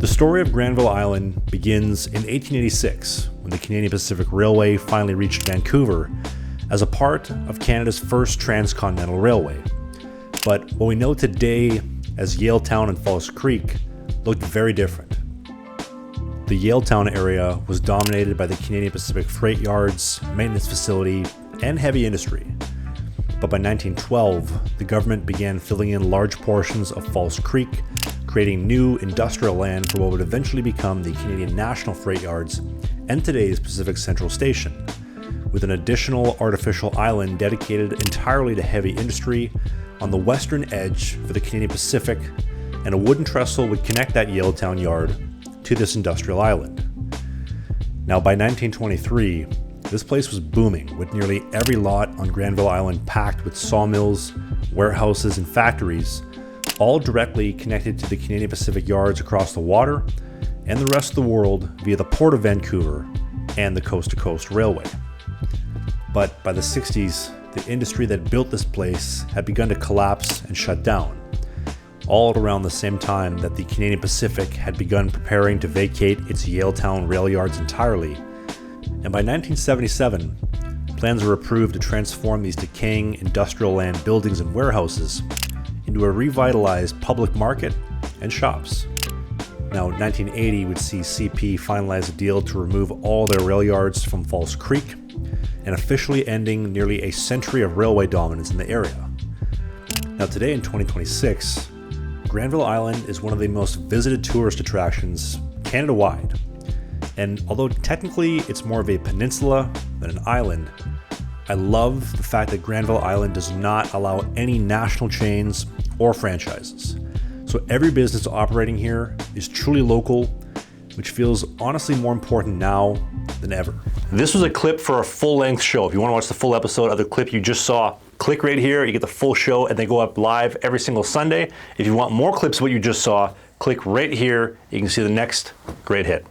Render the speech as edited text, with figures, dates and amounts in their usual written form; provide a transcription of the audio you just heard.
story of Granville Island begins in 1886 when the Canadian Pacific Railway finally reached Vancouver as a part of Canada's first transcontinental railway. But what we know today as Yaletown and False Creek looked very different. The Yaletown area was dominated by the Canadian Pacific freight yards, maintenance facility, and heavy industry. But by 1912, the government began filling in large portions of False Creek, creating new industrial land for what would eventually become the Canadian National Freight Yards and today's Pacific Central Station, with an additional artificial island dedicated entirely to heavy industry on the western edge for the Canadian Pacific, and a wooden trestle would connect that Yaletown yard to this industrial island. Now, by 1923, this place was booming, with nearly every lot on Granville Island packed with sawmills, warehouses, and factories, all directly connected to the Canadian Pacific yards across the water and the rest of the world via the Port of Vancouver and the Coast to Coast Railway. But by the 60s, the industry that built this place had begun to collapse and shut down, all at around the same time that the Canadian Pacific had begun preparing to vacate its Yaletown rail yards entirely. And by 1977, plans were approved to transform these decaying industrial land buildings and warehouses into a revitalized public market and shops. Now, 1980 would see CP finalize a deal to remove all their rail yards from False Creek, and officially ending nearly a century of railway dominance in the area. Now, today in 2026, Granville Island is one of the most visited tourist attractions Canada-wide. And although technically it's more of a peninsula than an island, I love the fact that Granville Island does not allow any national chains or franchises. So every business operating here is truly local, which feels honestly more important now than ever. This was a clip for a full-length show. If you want to watch the full episode of the clip you just saw, click right here, you get the full show, and they go up live every single Sunday. If you want more clips of what you just saw, click right here, you can see the next great hit.